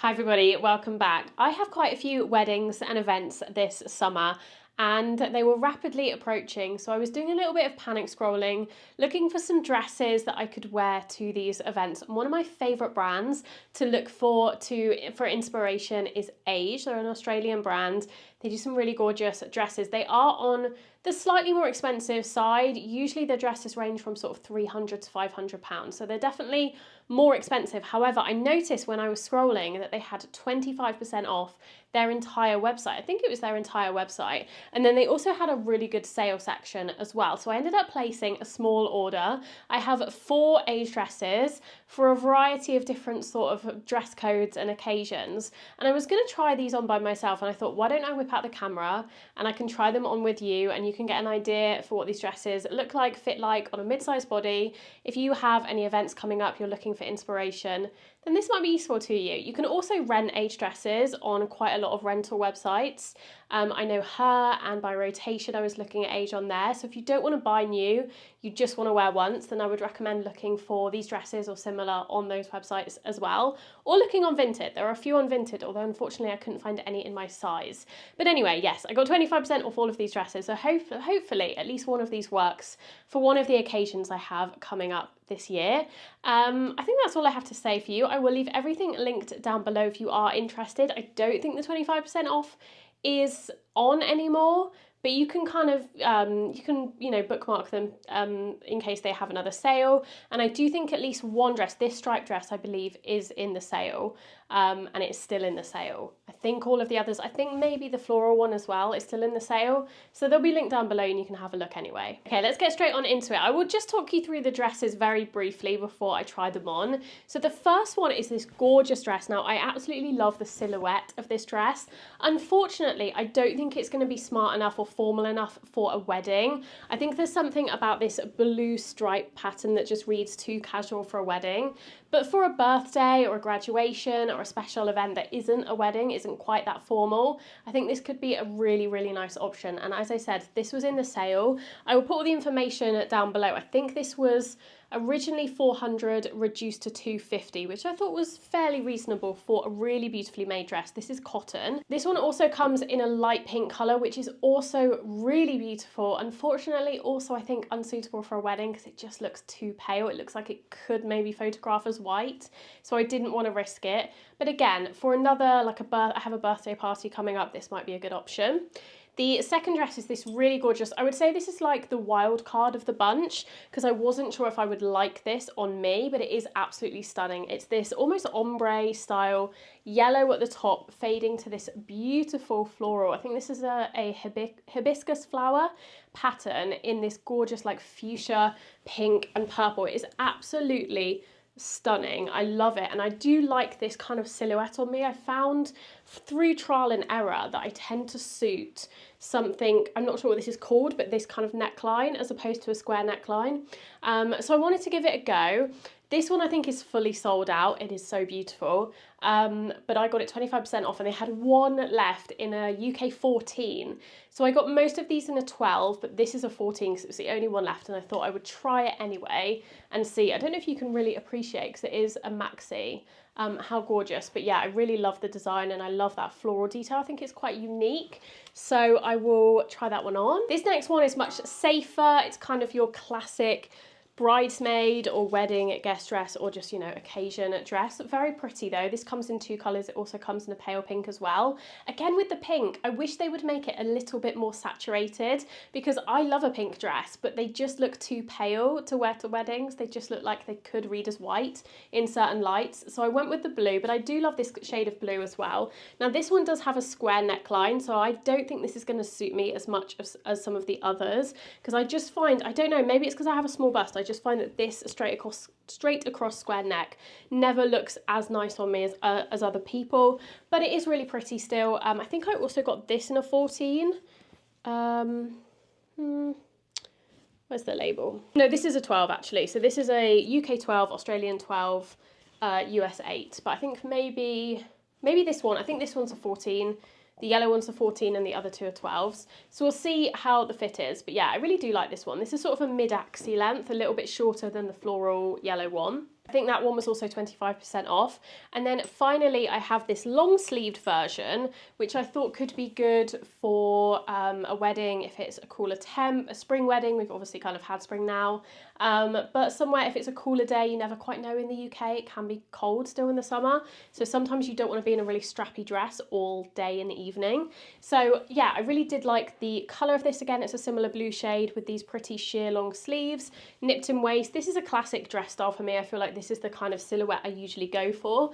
Hi everybody, welcome back. I have quite a few weddings and events this summer and they were rapidly approaching, so I was doing a little bit of panic scrolling, looking for some dresses that I could wear to these events. And one of my favourite brands to look for inspiration is AJE. They're an Australian brand. They do some really gorgeous dresses. They are on the slightly more expensive side. Usually their dresses range from sort of £300 to £500, so they're definitely more expensive. However, I noticed when I was scrolling that they had 25% off their entire website. I think it was their entire website. And then they also had a really good sale section as well. So I ended up placing a small order. I have 4 AJE dresses for a variety of different sort of dress codes and occasions. And I was going to try these on by myself, and I thought, why don't I whip out the camera and I can try them on with you, and you can get an idea for what these dresses look like, fit like on a mid-sized body. If you have any events coming up, you're looking for inspiration, then this might be useful to you. You can also rent AJE dresses on quite a lot of rental websites. I know Her and By Rotation, I was looking at AJE on there. So if you don't want to buy new, you just want to wear once, then I would recommend looking for these dresses or similar on those websites as well. Or looking on Vinted. There are a few on Vinted, although unfortunately I couldn't find any in my size. But anyway, yes, I got 25% off all of these dresses. So hopefully at least one of these works for one of the occasions I have coming up this year. I think that's all I have to say for you. I will leave everything linked down below if you are interested. I don't think the 25% off is on anymore, but you can kind of, bookmark them in case they have another sale. And I do think at least one dress, this striped dress, I believe, is in the sale, and it's still in the sale. I think all of the others, I think maybe the floral one as well is still in the sale. So they'll be linked down below and you can have a look anyway. Okay, let's get straight on into it. I will just talk you through the dresses very briefly before I try them on. So the first one is this gorgeous dress. Now, I absolutely love the silhouette of this dress. Unfortunately, I don't think it's going to be smart enough or formal enough for a wedding. I think there's something about this blue stripe pattern that just reads too casual for a wedding. But for a birthday or a graduation or a special event that isn't a wedding, isn't quite that formal, I think this could be a really, really nice option. And as I said, this was in the sale. I will put all the information down below. I think this was originally $400 reduced to $250, which I thought was fairly reasonable for a really beautifully made dress. This is cotton. This one also comes in a light pink color, which is also really beautiful. Unfortunately, also I think unsuitable for a wedding because it just looks too pale. It looks like it could maybe photograph as white, so I didn't want to risk it. But again, for another, I have a birthday party coming up, this might be a good option. The second dress is this really gorgeous, I would say this is like the wild card of the bunch because I wasn't sure if I would like this on me, but it is absolutely stunning. It's this almost ombre style, yellow at the top, fading to this beautiful floral. I think this is a hibiscus flower pattern in this gorgeous like fuchsia, pink and purple. It is absolutely stunning. I love it, and I do like this kind of silhouette on me. I found through trial and error that I tend to suit something, I'm not sure what this is called, but this kind of neckline as opposed to a square neckline. So I wanted to give it a go. This one I think is fully sold out. It is so beautiful, but I got it 25% off and they had one left in a UK 14. So I got most of these in a 12, but this is a 14 because it was the only one left, and I thought I would try it anyway and see. I don't know if you can really appreciate, because it is a maxi, how gorgeous. But yeah, I really love the design and I love that floral detail. I think it's quite unique. So I will try that one on. This next one is much safer. It's kind of your classic bridesmaid or wedding guest dress, or just, you know, occasion dress. Very pretty though. This comes in 2 colours. It also comes in a pale pink as well. Again, with the pink, I wish they would make it a little bit more saturated, because I love a pink dress, but they just look too pale to wear to weddings. They just look like they could read as white in certain lights. So I went with the blue, but I do love this shade of blue as well. Now this one does have a square neckline, so I don't think this is going to suit me as much as some of the others, because I just find, I don't know, maybe it's because I have a small bust, I just find that this straight across square neck never looks as nice on me as other people, but it is really pretty still. I think I also got this in a 14. Where's the label? No, this is a 12 actually. So this is a UK 12, Australian 12, US 8, but I think maybe this one, I think this one's a 14. The yellow one's a 14 and the other 2 are 12s. So we'll see how the fit is. But yeah, I really do like this one. This is sort of a mid-axi length, a little bit shorter than the floral yellow one. I think that one was also 25% off. And then finally, I have this long sleeved version, which I thought could be good for a wedding if it's a cooler temp, a spring wedding. We've obviously kind of had spring now. But somewhere, if it's a cooler day, you never quite know in the UK, it can be cold still in the summer. So sometimes you don't want to be in a really strappy dress all day in the evening. So yeah, I really did like the colour of this. Again, it's a similar blue shade with these pretty sheer long sleeves, nipped in waist. This is a classic dress style for me. I feel like this is the kind of silhouette I usually go for,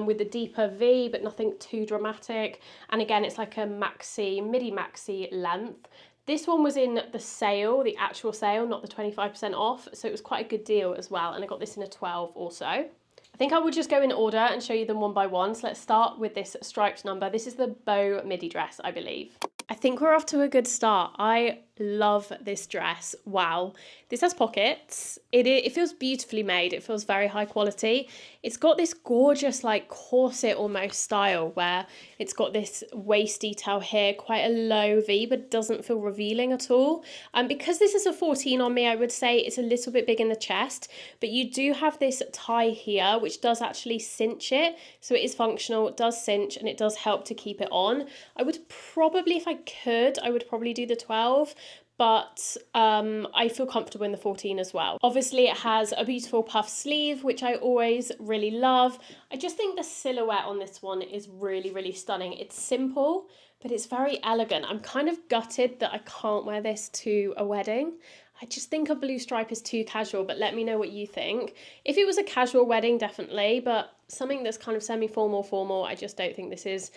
with the deeper V, but nothing too dramatic. And again, it's like a maxi, midi maxi length. This one was in the sale, the actual sale, not the 25% off. So it was quite a good deal as well. And I got this in a 12 also. I think I will just go in order and show you them one by one. So let's start with this striped number. This is the bow midi dress, I believe. I think we're off to a good start. I love this dress. Wow. This has pockets. It feels beautifully made. It feels very high quality. It's got this gorgeous like corset almost style where it's got this waist detail here, quite a low V, but doesn't feel revealing at all. Because this is a 14 on me, I would say it's a little bit big in the chest, but you do have this tie here, which does actually cinch it. So it is functional, it does cinch, and it does help to keep it on. I would probably, if I could, I would probably do the 12. But I feel comfortable in the 14 as well. Obviously, it has a beautiful puff sleeve, which I always really love. I just think the silhouette on this one is really, really stunning. It's simple, but it's very elegant. I'm kind of gutted that I can't wear this to a wedding. I just think a blue stripe is too casual, but let me know what you think. If it was a casual wedding, definitely, but something that's kind of semi-formal, formal, I just don't think this is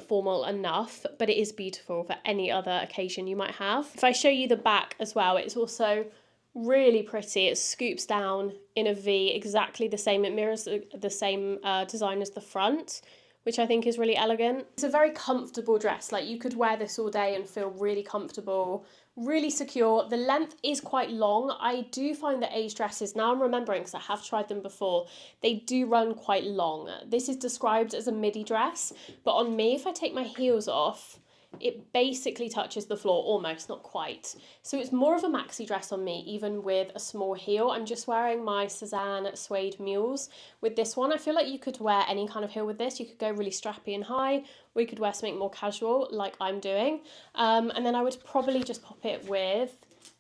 formal enough, but it is beautiful for any other occasion you might have. If I show you the back as well, it's also really pretty. It scoops down in a V, exactly the same. It mirrors the same design as the front, which I think is really elegant. It's a very comfortable dress. Like, you could wear this all day and feel really comfortable, really secure. The length is quite long. I do find that AJE dresses, now I'm remembering because I have tried them before, they do run quite long. This is described as a midi dress, but on me, if I take my heels off, it basically touches the floor, almost, not quite. So it's more of a maxi dress on me, even with a small heel. I'm just wearing my Cezanne suede mules with this one. I feel like you could wear any kind of heel with this. You could go really strappy and high, or you could wear something more casual like I'm doing. And then I would probably just pop it with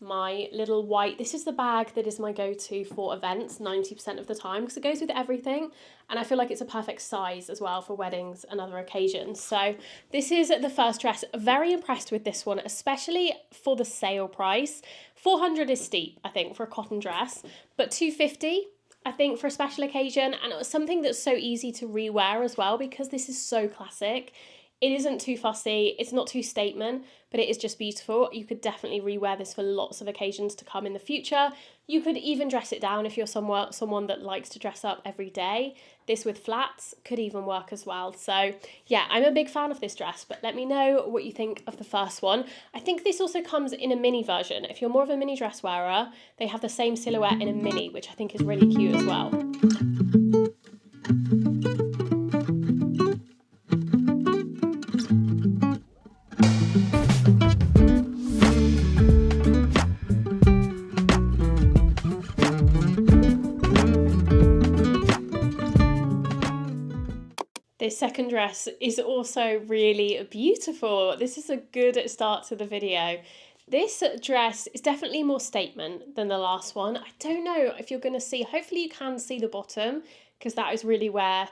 my little white, this is the bag that is my go-to for events 90% of the time, because it goes with everything, and I feel like it's a perfect size as well for weddings and other occasions. So this is the first dress. Very impressed with this one, especially for the sale price. 400 is steep, I think, for a cotton dress, but 250 I think for a special occasion, and it was something that's so easy to rewear as well, because this is so classic. It isn't too fussy, it's not too statement, but it is just beautiful. You could definitely rewear this for lots of occasions to come in the future. You could even dress it down if you're someone that likes to dress up every day. This with flats could even work as well. So yeah, I'm a big fan of this dress, but let me know what you think of the first one. I think this also comes in a mini version. If you're more of a mini dress wearer, they have the same silhouette in a mini, which I think is really cute as well. This second dress is also really beautiful. This is a good start to the video. This dress is definitely more statement than the last one. I don't know if you're going to see, hopefully you can see the bottom, because that is really where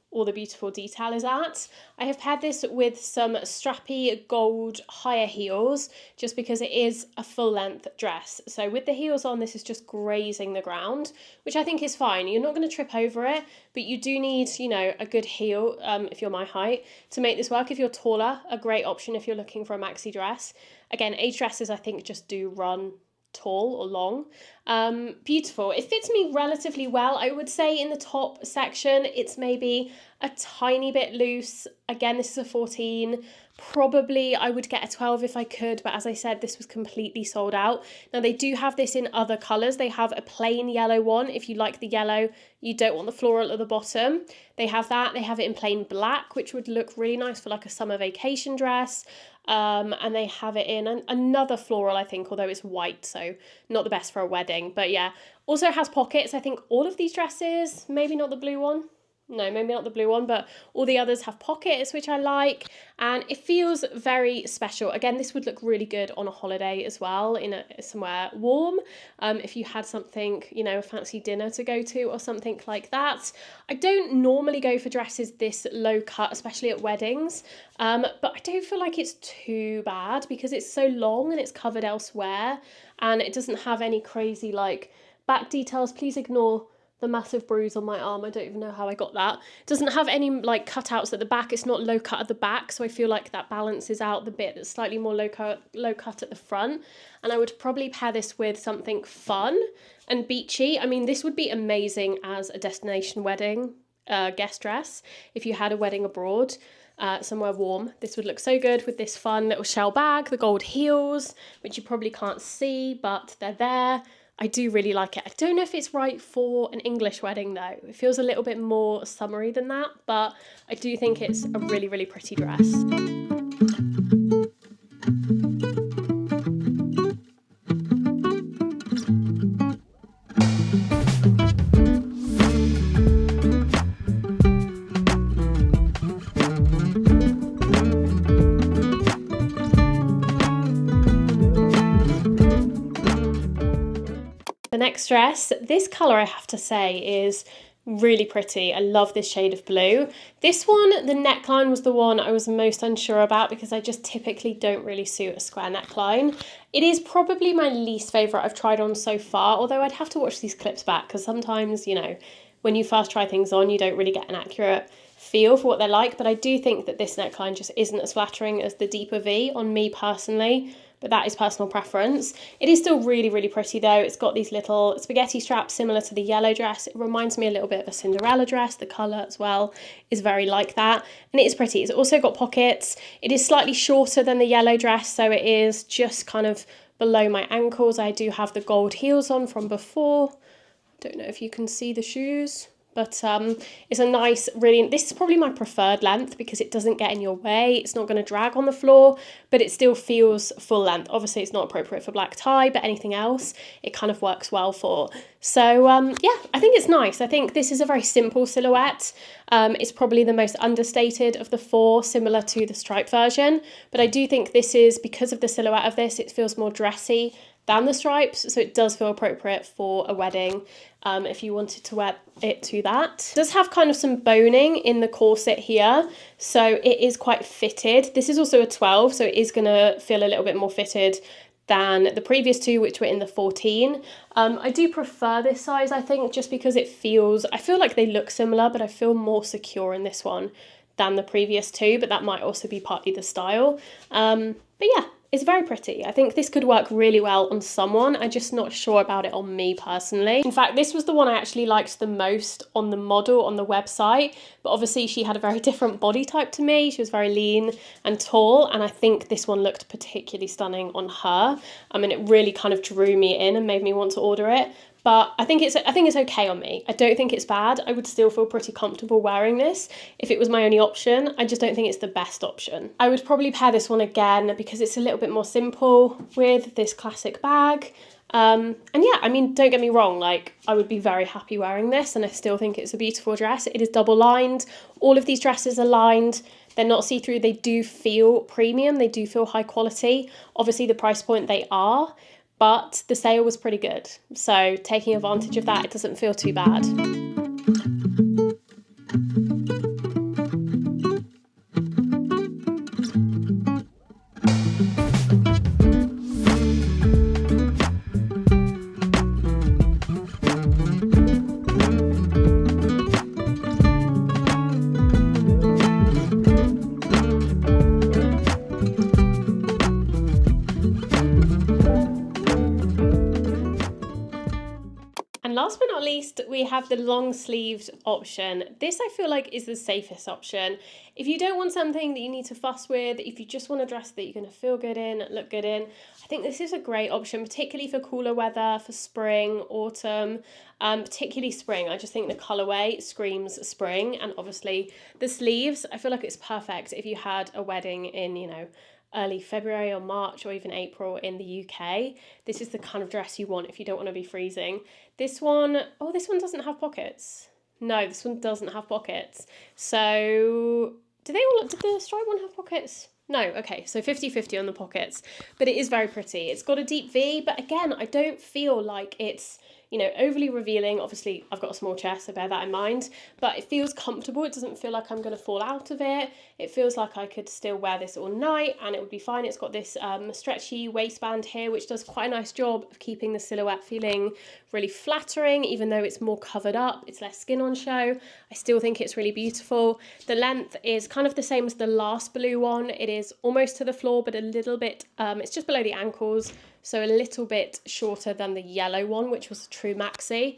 all the beautiful detail is at. I have paired this with some strappy gold higher heels, just because it is a full length dress. So with the heels on, this is just grazing the ground, which I think is fine. You're not going to trip over it, but you do need, you know, a good heel if you're my height to make this work. If you're taller, a great option if you're looking for a maxi dress. Again, AJE dresses I think just do run tall or long. Beautiful. It fits me relatively well. I would say in the top section it's maybe a tiny bit loose. Again, this is a 14. Probably I would get a 12 if I could, but as I said, this was completely sold out. Now they do have this in other colours. They have a plain yellow one. If you like the yellow, you don't want the floral at the bottom. They have that. They have it in plain black, which would look really nice for like a summer vacation dress. And they have it in another floral, I think, although it's white, so not the best for a wedding. But yeah, also has pockets. I think all of these dresses, maybe not the blue one. No, maybe not the blue one, but all the others have pockets, which I like, and it feels very special. Again, this would look really good on a holiday as well, in somewhere warm. If you had something, you know, a fancy dinner to go to or something like that. I don't normally go for dresses this low cut, especially at weddings, but I don't feel like it's too bad because it's so long and it's covered elsewhere, and it doesn't have any crazy like back details. Please ignore the massive bruise on my arm. I don't even know how I got that. It doesn't have any like cutouts at the back. It's not low cut at the back, so I feel like that balances out the bit that's slightly more low cut at the front. And I would probably pair this with something fun and beachy. I mean, this would be amazing as a destination wedding guest dress if you had a wedding abroad. Somewhere warm. This would look so good with this fun little shell bag, the gold heels, which you probably can't see, but they're there. I do really like it. I don't know if it's right for an English wedding though. It feels a little bit more summery than that, but I do think it's a really, really pretty dress. The next dress, this colour I have to say is really pretty. I love this shade of blue. This one, the neckline was the one I was most unsure about because I just typically don't really suit a square neckline. It is probably my least favourite I've tried on so far, although I'd have to watch these clips back because sometimes, you know, when you first try things on, you don't really get an accurate feel for what they're like, but I do think that this neckline just isn't as flattering as the deeper V on me personally. But that is personal preference. It is still really, really pretty though. It's got these little spaghetti straps similar to the yellow dress. It reminds me a little bit of a Cinderella dress. The colour as well is very like that. And it is pretty. It's also got pockets. It is slightly shorter than the yellow dress, so it is just kind of below my ankles. I do have the gold heels on from before. Don't know if you can see the shoes. But it's a nice, really, this is probably my preferred length because it doesn't get in your way. It's not going to drag on the floor, but it still feels full length. Obviously, it's not appropriate for black tie, but anything else, it kind of works well for. So, yeah, I think it's nice. I think this is a very simple silhouette. It's probably the most understated of the four, similar to the stripe version. But I do think this is, because of the silhouette of this, it feels more dressy than the stripes, so it does feel appropriate for a wedding if you wanted to wear it to that. It does have kind of some boning in the corset here, so it is quite fitted. This is also a 12, so it is going to feel a little bit more fitted than the previous two, which were in the 14. I do prefer this size, I think, just because it feels, I feel like they look similar, but I feel more secure in this one than the previous two, but that might also be partly the style. But yeah, it's very pretty. I think this could work really well on someone. I'm just not sure about it on me personally. In fact, this was the one I actually liked the most on the model on the website, but obviously she had a very different body type to me. She was very lean and tall, and I think this one looked particularly stunning on her. I mean, it really kind of drew me in and made me want to order it. But I think it's okay on me. I don't think it's bad. I would still feel pretty comfortable wearing this if it was my only option. I just don't think it's the best option. I would probably pair this one again because it's a little bit more simple with this classic bag. And yeah, I mean, don't get me wrong, like I would be very happy wearing this and I still think it's a beautiful dress. It is double lined. All of these dresses are lined. They're not see-through. They do feel premium. They do feel high quality. Obviously the price point they are, but the sale was pretty good. So taking advantage of that, it doesn't feel too bad. last but not least, we have the long sleeved option. This I feel like is the safest option. If you don't want something that you need to fuss with, if you just want a dress that you're going to feel good in, look good in, I think this is a great option, particularly for cooler weather, for spring, autumn, particularly spring. I just think the colourway screams spring, and obviously the sleeves, I feel like it's perfect if you had a wedding in, you know, early February or March or even April in the UK. This is the kind of dress you want if you don't want to be freezing. This one, oh, this one doesn't have pockets. No, this one doesn't have pockets. So, did the stripe one have pockets? No, okay, so 50-50 on the pockets, but it is very pretty. It's got a deep V, but again, I don't feel like it's, you know, overly revealing. Obviously, I've got a small chest, so bear that in mind, but it feels comfortable. It doesn't feel like I'm going to fall out of it. It feels like I could still wear this all night and it would be fine. It's got this stretchy waistband here, which does quite a nice job of keeping the silhouette feeling really flattering, even though it's more covered up, it's less skin on show. I still think it's really beautiful. The length is kind of the same as the last blue one. It is almost to the floor, but a little bit, it's just below the ankles, so a little bit shorter than the yellow one, which was a true maxi.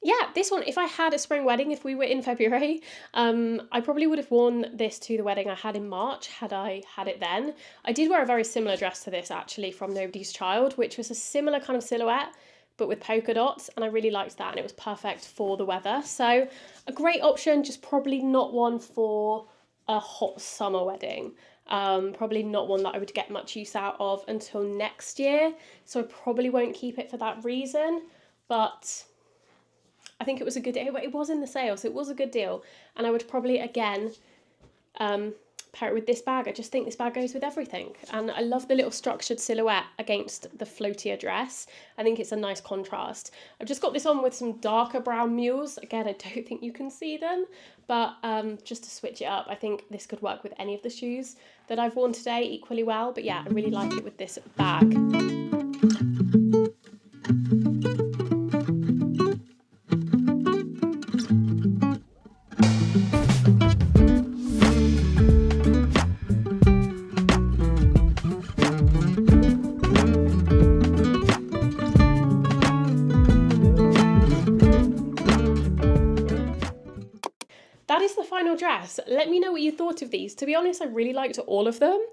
Yeah, this one, if I had a spring wedding, if we were in February, I probably would have worn this to the wedding I had in March, had I had it then. I did wear a very similar dress to this, actually, from Nobody's Child, which was a similar kind of silhouette, but with polka dots, and I really liked that, and it was perfect for the weather. So a great option, just probably not one for a hot summer wedding. Probably not one that I would get much use out of until next year, so I probably won't keep it for that reason, but I think it was a good deal. It was in the sale, so it was a good deal, and I would probably, again, pair it with this bag. I just think this bag goes with everything, and I love the little structured silhouette against the floatier dress. I think it's a nice contrast. I've just got this on with some darker brown mules. Again, I don't think you can see them, but just to switch it up, I think this could work with any of the shoes that I've worn today equally well. But yeah, I really like it with this bag. That is the final dress. Let me know what you thought of these. To be honest, I really liked all of them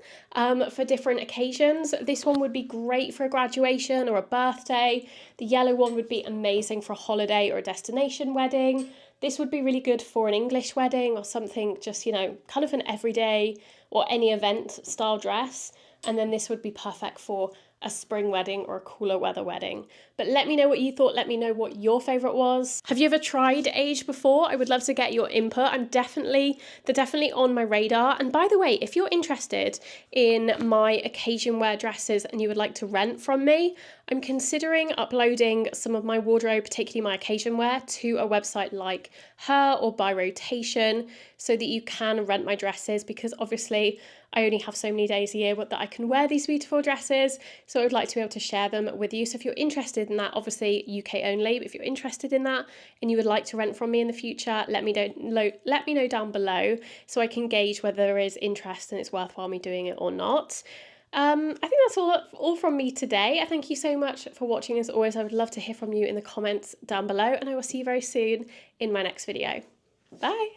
for different occasions. This one would be great for a graduation or a birthday. The yellow one would be amazing for a holiday or a destination wedding. This would be really good for an English wedding or something, just, you know, kind of an everyday or any event style dress. And then this would be perfect for a spring wedding or a cooler weather wedding. But let me know what you thought. Let me know what your favourite was. Have you ever tried AJE before? I would love to get your input. They're definitely on my radar. And by the way, if you're interested in my occasion wear dresses and you would like to rent from me, I'm considering uploading some of my wardrobe, particularly my occasion wear, to a website like Her or By Rotation, so that you can rent my dresses, because obviously I only have so many days a year that I can wear these beautiful dresses, so I would like to be able to share them with you. So if you're interested in that, obviously UK only, but if you're interested in that and you would like to rent from me in the future, let me know down below so I can gauge whether there is interest and it's worthwhile me doing it or not. I think that's all from me today. I thank you so much for watching. As always, I would love to hear from you in the comments down below, and I will see you very soon in my next video. Bye!